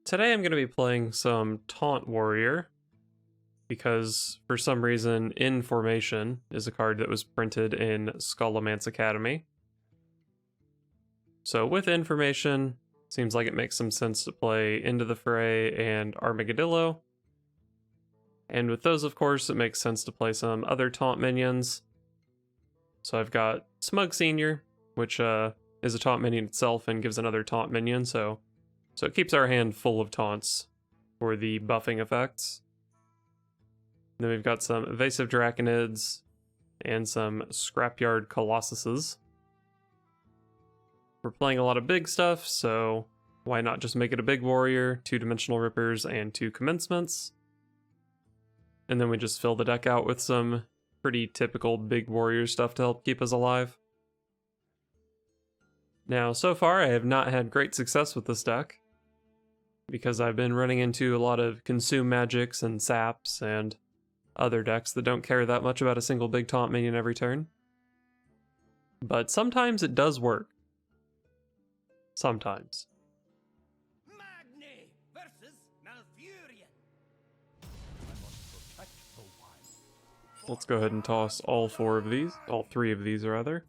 today I'm going to be playing some Taunt Warrior, because for some reason Information is a card that was printed in Scholomance Academy. So with Information, seems like it makes some sense to play Into the Fray and Armageddillo. And with those, of course, it makes sense to play some other Taunt minions. So I've got Smug Senior, which is a Taunt minion itself and gives another Taunt minion, so it keeps our hand full of taunts for the buffing effects. Then we've got some Evasive Draconids and some Scrapyard Colossuses. We're playing a lot of big stuff, so why not just make it a big warrior, 2-dimensional rippers, and 2 commencements. And then we just fill the deck out with some pretty typical big warrior stuff to help keep us alive. Now, so far I have not had great success with this deck, because I've been running into a lot of Consume Magics and Saps and other decks that don't care that much about a single big taunt minion every turn. But sometimes it does work. Sometimes. Magni versus Malfurion. Let's go ahead and toss all 3 of these rather.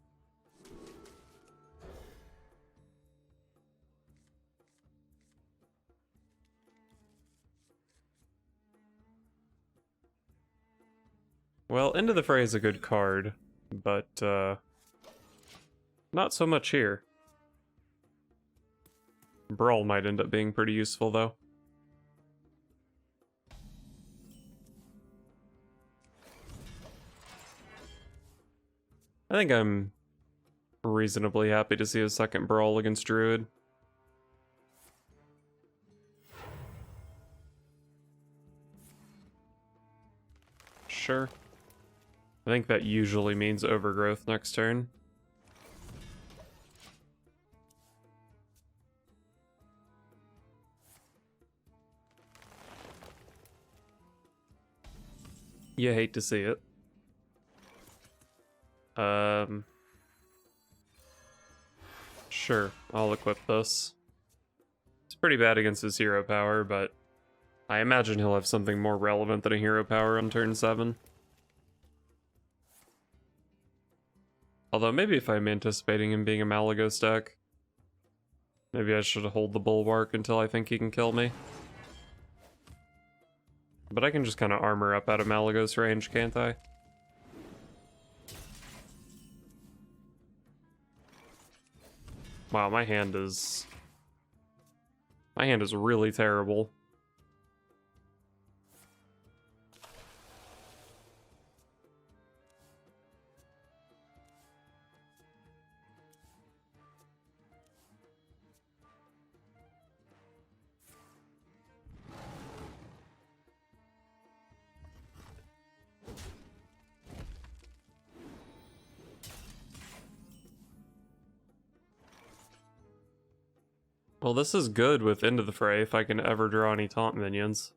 Well, Into the Fray is a good card, but not so much here. Brawl might end up being pretty useful, though. I think I'm reasonably happy to see a second Brawl against Druid. Sure. I think that usually means Overgrowth next turn. You hate to see it. Sure, I'll equip this. It's pretty bad against his hero power, but I imagine he'll have something more relevant than a hero power on turn 7. Although maybe if I'm anticipating him being a Malagos deck, maybe I should hold the Bulwark until I think he can kill me. But I can just kind of armor up out of Malagos range, can't I? Wow, my hand is really terrible. Well, this is good with Into the Fray if I can ever draw any taunt minions.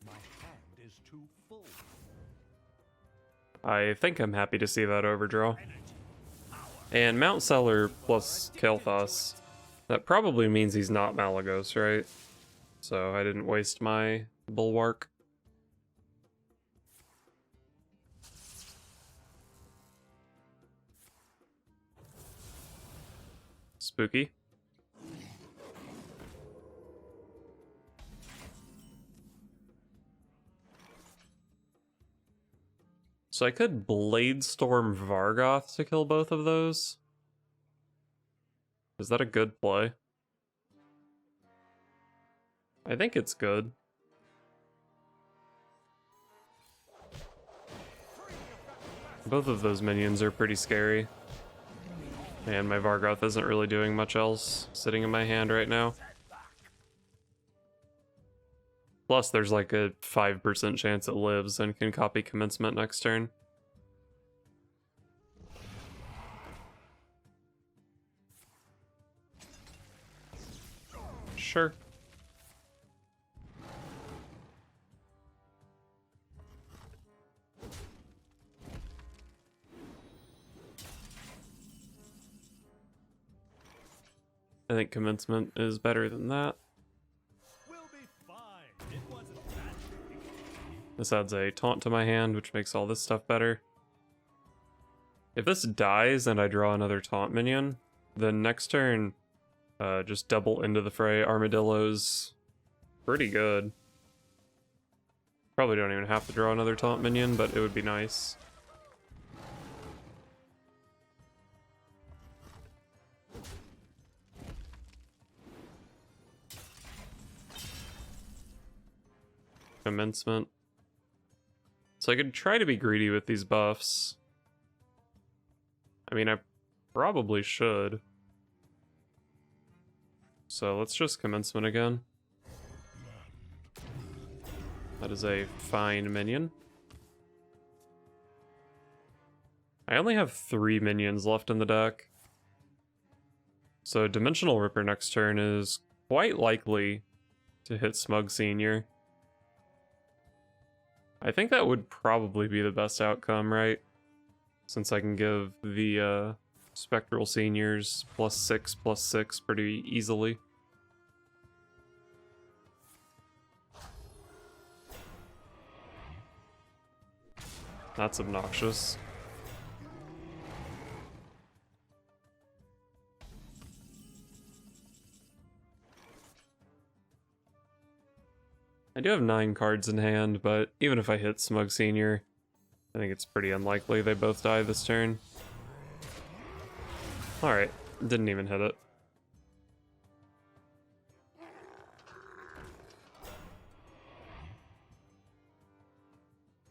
My hand is too full. I think I'm happy to see that overdraw. And Mount Cellar plus Kael'thas. That probably means he's not Malagos, right? So I didn't waste my Bulwark. Spooky. So I could Bladestorm Vargoth to kill both of those. Is that a good play? I think it's good. Both of those minions are pretty scary. And my Vargoth isn't really doing much else sitting in my hand right now. Plus, there's like a 5% chance it lives and can copy Commencement next turn. Sure. I think commencement is better than that. We'll be fine. It wasn't that big. This adds a taunt to my hand, which makes all this stuff better. If this dies and I draw another taunt minion, then next turn, just double into the fray armadillos. Pretty good. Probably don't even have to draw another taunt minion, but it would be nice. Commencement. So I could try to be greedy with these buffs. I mean, I probably should. So let's just commencement again. That is a fine minion. I only have 3 minions left in the deck. So Dimensional Ripper next turn is quite likely to hit Smug Senior. I think that would probably be the best outcome, right? Since I can give the Spectral Seniors +6/+6 pretty easily. That's obnoxious. I do have 9 cards in hand, but even if I hit Smug Senior, I think it's pretty unlikely they both die this turn. Alright, didn't even hit it.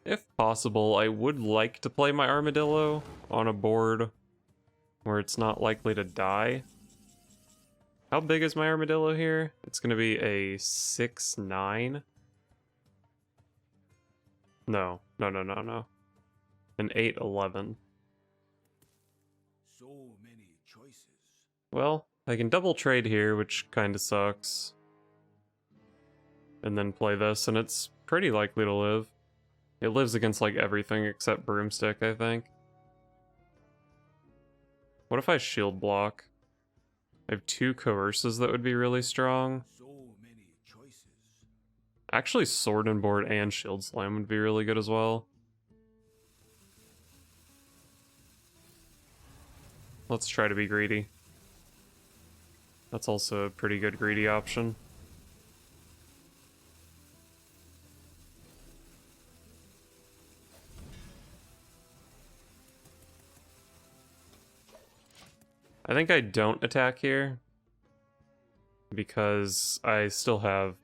If possible, I would like to play my Armadillo on a board where it's not likely to die. How big is my Armadillo here? It's going to be a 6/9. No. An 8/11. So many choices. Well, I can double trade here, which kind of sucks. And then play this, and it's pretty likely to live. It lives against like everything except Broomstick, I think. What if I shield block? I have 2 Coerces that would be really strong. So many choices. Actually, Sword and Board and Shield Slam would be really good as well. Let's try to be greedy. That's also a pretty good greedy option. I think I don't attack here because I still have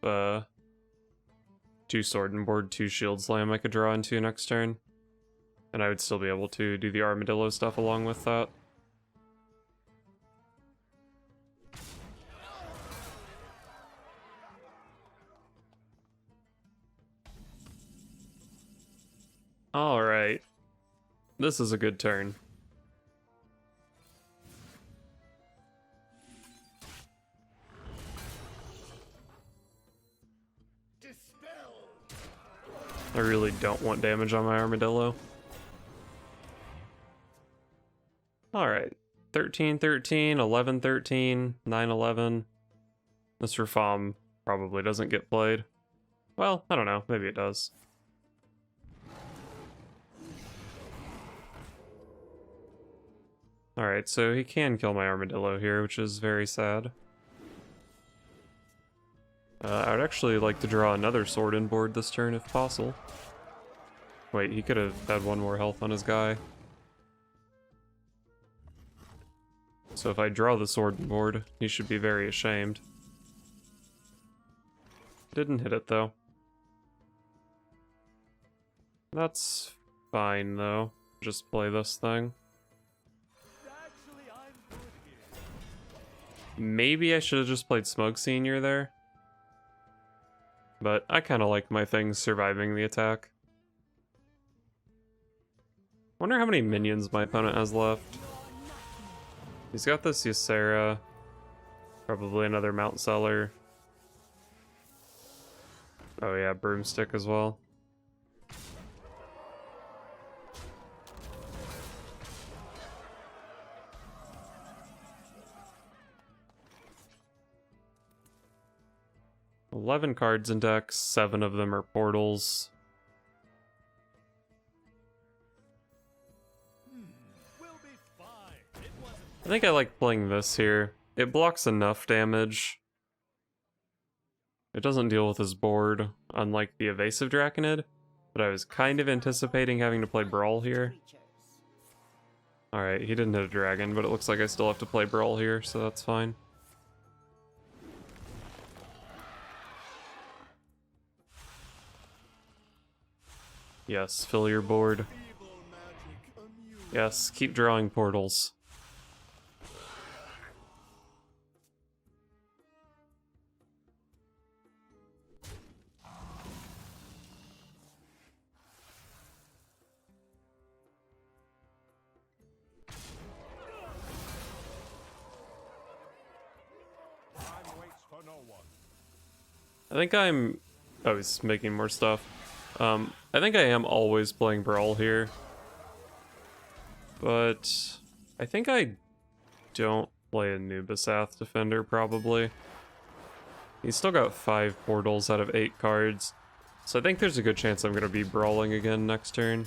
2 Sword and Board, 2 Shield Slam I could draw into next turn. And I would still be able to do the Armadillo stuff along with that. Alright. This is a good turn. I really don't want damage on my Armadillo. Alright. 13-13, 11-13, 9-11. This Rafam probably doesn't get played. Well, I don't know. Maybe it does. Alright, so he can kill my Armadillo here, which is very sad. I would actually like to draw another Sword and Board this turn if possible. Wait, he could have had 1 more health on his guy. So if I draw the Sword and Board, he should be very ashamed. Didn't hit it though. That's fine though. Just play this thing. Actually, I'm good here. Maybe I should have just played Smug Senior there. But I kind of like my things surviving the attack. Wonder how many minions my opponent has left. He's got this Ysera. Probably another Mount Seller. Oh yeah, Broomstick as well. 11 cards in deck, 7 of them are portals. We'll be fine. It wasn't I think I like playing this here. It blocks enough damage. It doesn't deal with his board, unlike the Evasive Draconid, but I was kind of anticipating having to play Brawl here. Alright, he didn't hit a dragon, but it looks like I still have to play Brawl here, so that's fine. Yes, fill your board. evil magic amused. Yes, keep drawing portals. Time waits for no one. I think I'm... Oh, he's making more stuff. I think I am always playing Brawl here. But I think I don't play a Nubisath Defender, probably. He's still got 5 portals out of 8 cards. So I think there's a good chance I'm going to be brawling again next turn.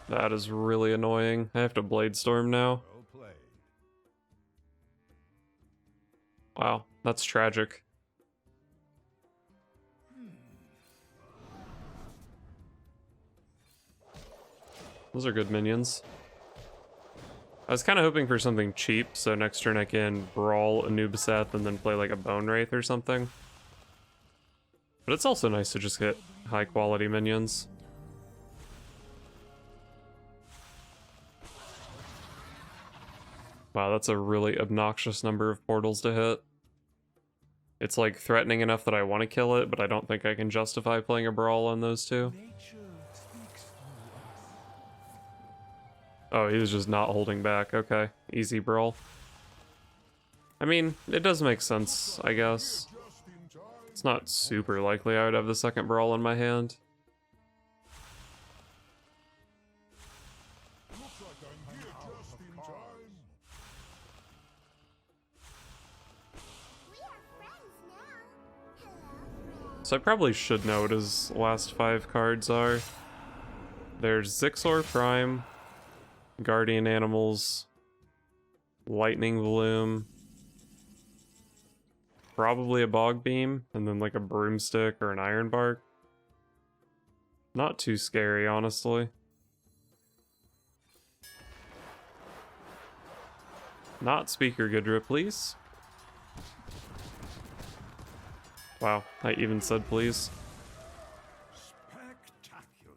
That is really annoying. I have to Blade Storm now. Well played. Wow, that's tragic. Those are good minions. I was kind of hoping for something cheap, so next turn I can brawl a Nubisath and then play like a Bone Wraith or something. But it's also nice to just get high quality minions. Wow, that's a really obnoxious number of portals to hit. It's like threatening enough that I want to kill it, but I don't think I can justify playing a brawl on those two. Nature speaks through us. Oh, he was just not holding back. Okay, easy brawl. I mean, it does make sense, I guess. It's not super likely I would have the second brawl in my hand. Looks like I'm here just in time. We are friends now. Hello, friend. So I probably should know what his last 5 cards are. There's Zixor Prime, Guardian Animals, Lightning Bloom, probably a Bog Beam, and then like a Broomstick or an Iron Bark. Not too scary, honestly. Not Speaker Gidra, please. Wow, I even said please. Spectacular.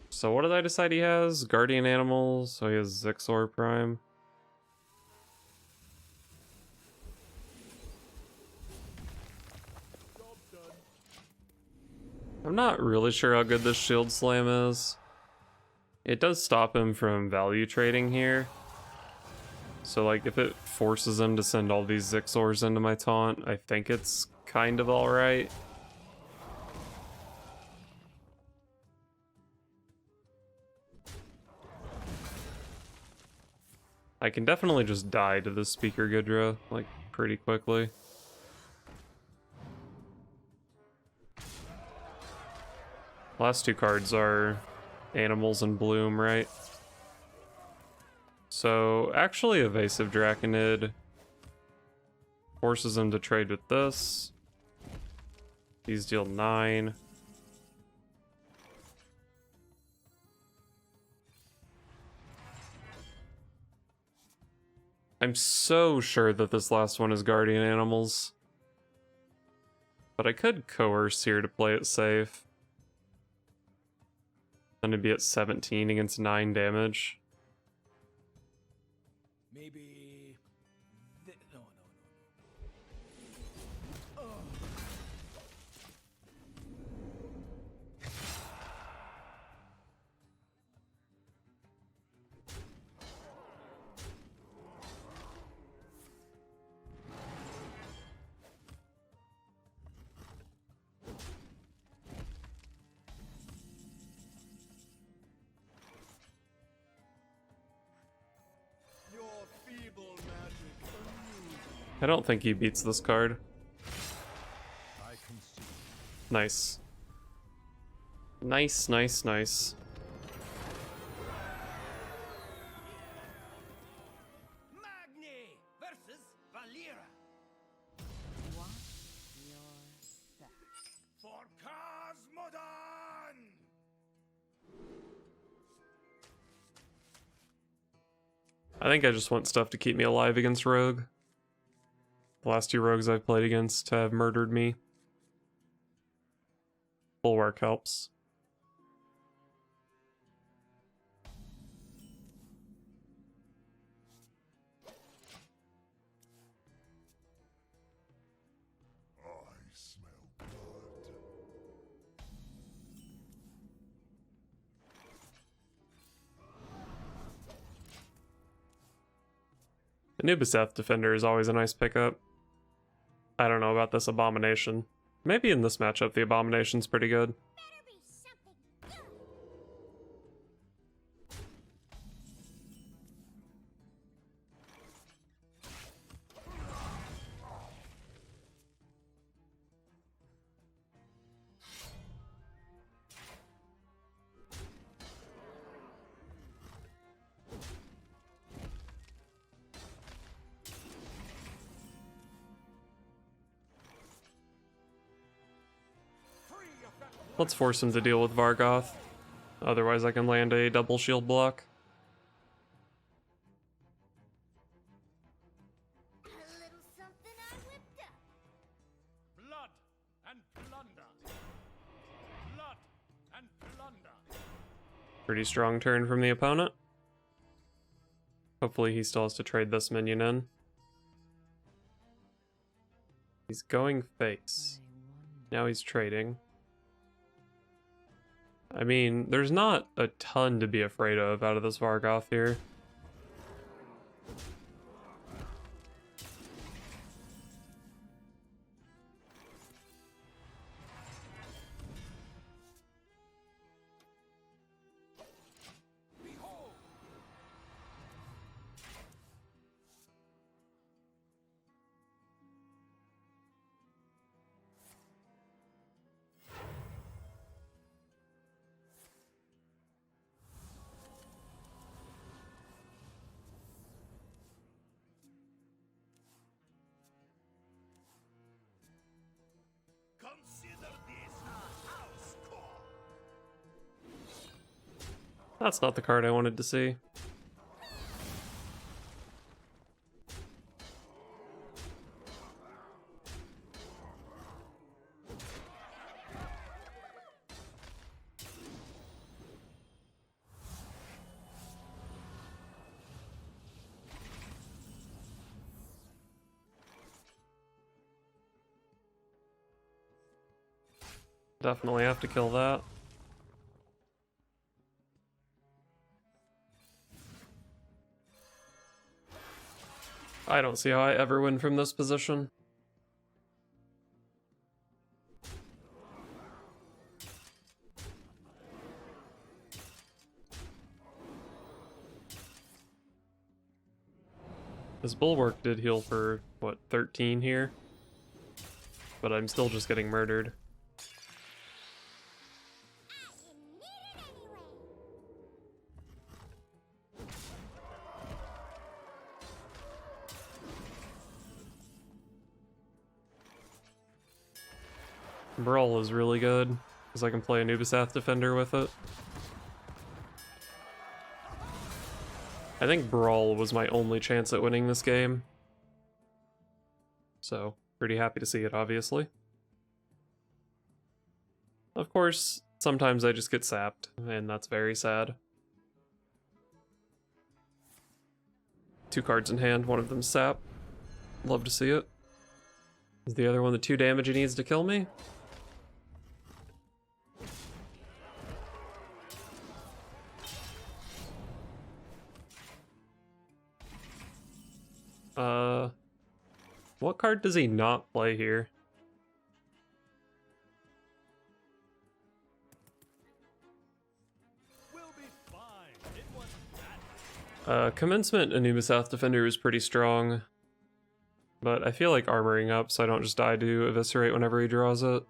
So what did I decide he has? Guardian Animals, so he has Zixor Prime. Job done. I'm not really sure how good this Shield Slam is. It does stop him from value trading here. So like if it forces him to send all these Zixors into my taunt, I think it's kind of alright. I can definitely just die to the Speaker Gidra, like, pretty quickly. Last 2 cards are Animals and Bloom, right? So, actually, Evasive Draconid forces him to trade with this. These deal 9. I'm so sure that this last one is Guardian Animals. But I could coerce here to play it safe. Then it'd be at 17 against 9 damage. Maybe. No. I don't think he beats this card. I concede. Nice. Nice, nice, nice. Magni versus Valera. Watch your back. For Cosmodon! I think I just want stuff to keep me alive against Rogue. The last two Rogues I've played against have murdered me. Bulwark helps. I smell blood. Anubiseth Defender is always a nice pickup. I don't know about this Abomination. Maybe in this matchup the Abomination's pretty good. Better be something good. Let's force him to deal with Vargoth. Otherwise I can land a double shield block. A little something I whipped up. Blood and plunder. Blood and plunder. Pretty strong turn from the opponent. Hopefully he still has to trade this minion in. He's going face. Now he's trading. I mean, there's not a ton to be afraid of out of this Vargoth here. Consider this a house call. That's not the card I wanted to see. Definitely have to kill that. I don't see how I ever win from this position. This Bulwark did heal for, what, 13 here? But I'm still just getting murdered. I didn't need it anyway. Brawl is really good, because I can play Anubiseth Defender with it. I think Brawl was my only chance at winning this game. So, pretty happy to see it, obviously. Of course, sometimes I just get sapped, and that's very sad. 2 cards in hand, one of them sap. Love to see it. Is the other one the 2 damage he needs to kill me? What card does he not play here? We'll be fine. It wasn't that. Commencement Anubiseth Defender is pretty strong. But I feel like armoring up so I don't just die to Eviscerate whenever he draws it.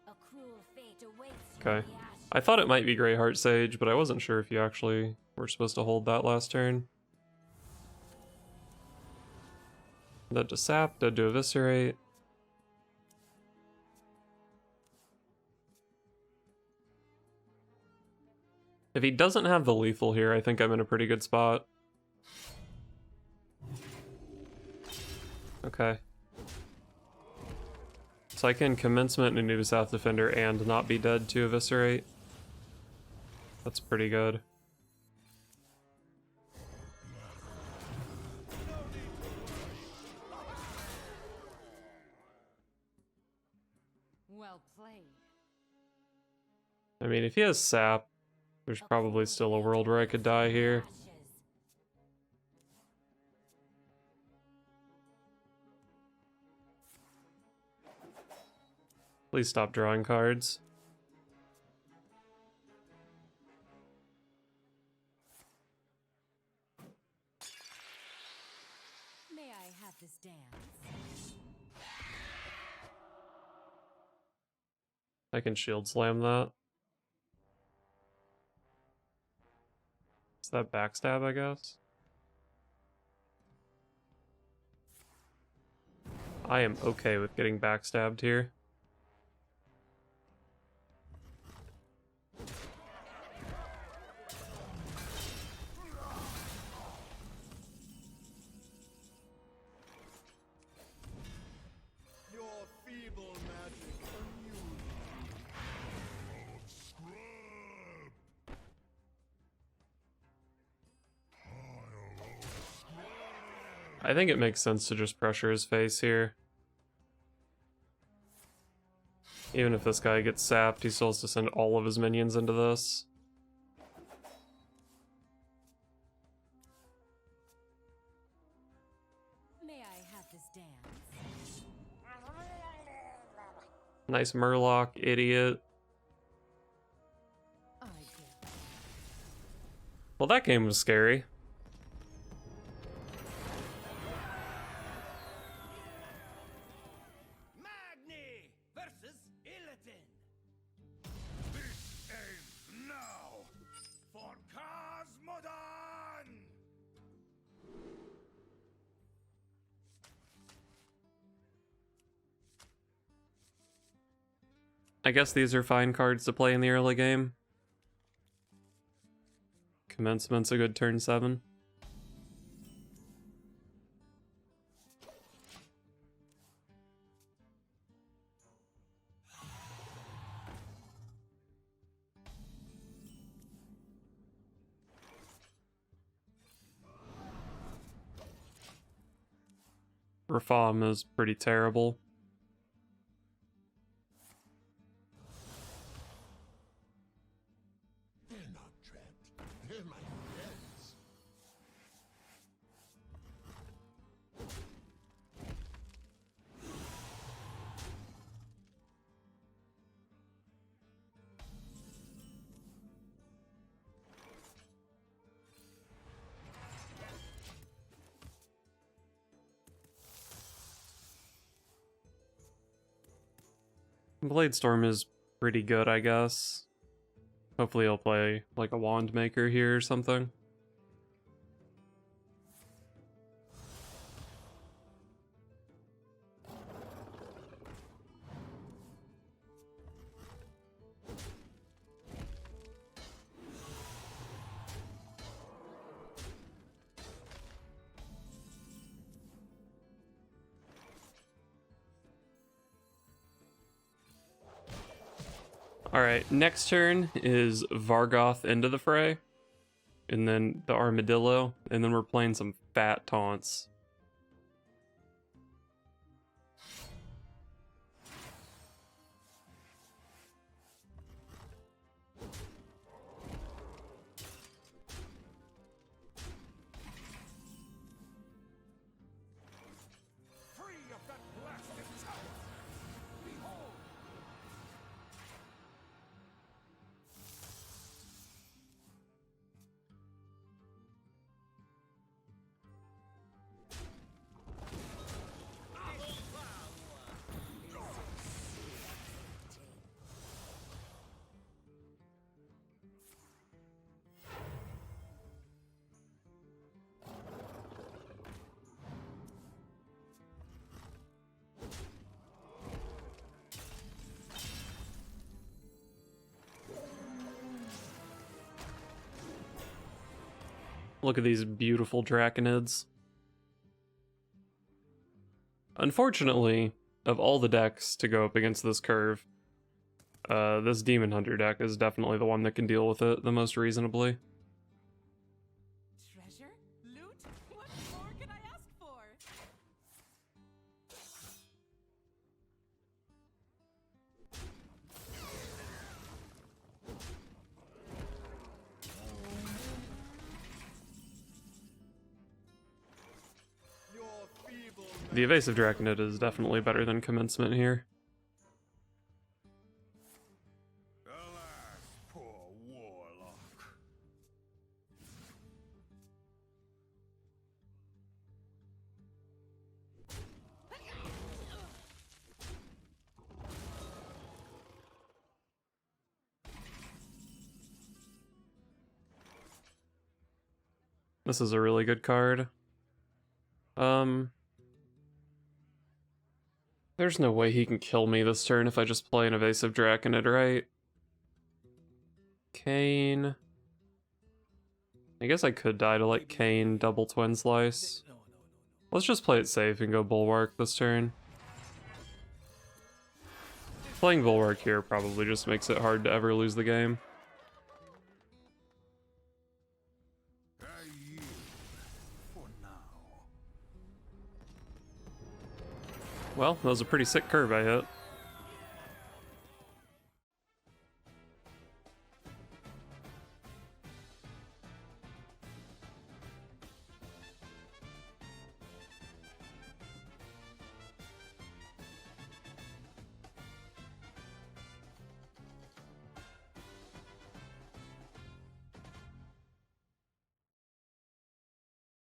A cruel fate awaits you Okay. in the ashes. I thought it might be Greyheart Sage, but I wasn't sure if you actually were supposed to hold that last turn. Dead to Sap, dead to Eviscerate. If he doesn't have the lethal here, I think I'm in a pretty good spot. Okay. So I can Commencement and New South Defender and not be dead to Eviscerate. That's pretty good. Well played. I mean, if he has Sap, there's probably still a world where I could die here. Ashes. Please stop drawing cards. May I have this dance? I can Shield Slam that. Is that backstab, I guess? I am okay with getting backstabbed here. Your feeble magic amused I think it makes sense to just pressure his face here. Even if this guy gets sapped, he still has to send all of his minions into this. May I have this dance? Nice Murloc, idiot. I did. Well, that game was scary. Magni versus Illidan. This ends now for Cosmodon. I guess these are fine cards to play in the early game. Commencement's a good turn 7. Reform is pretty terrible. They're not trapped. They're my friends. Bladestorm is pretty good, I guess. Hopefully he'll play like a Wand Maker here or something. Alright, next turn is Vargoth into the fray. And then the Armadillo. And then we're playing some fat taunts. Free of that blasted tower. Behold. Look at these beautiful Draconids. Unfortunately, of all the decks to go up against this curve, this Demon Hunter deck is definitely the one that can deal with it the most reasonably. Treasure? Loot? What more can I ask for? The Evasive Draconid is definitely better than Commencement here. Alas, poor warlock. This is a really good card. There's no way he can kill me this turn if I just play an Evasive Draconid, right? Kane. I guess I could die to like Kane, double Twin Slice. Let's just play it safe and go Bulwark this turn. Playing Bulwark here probably just makes it hard to ever lose the game. I yield for now. Well, that was a pretty sick curve I hit.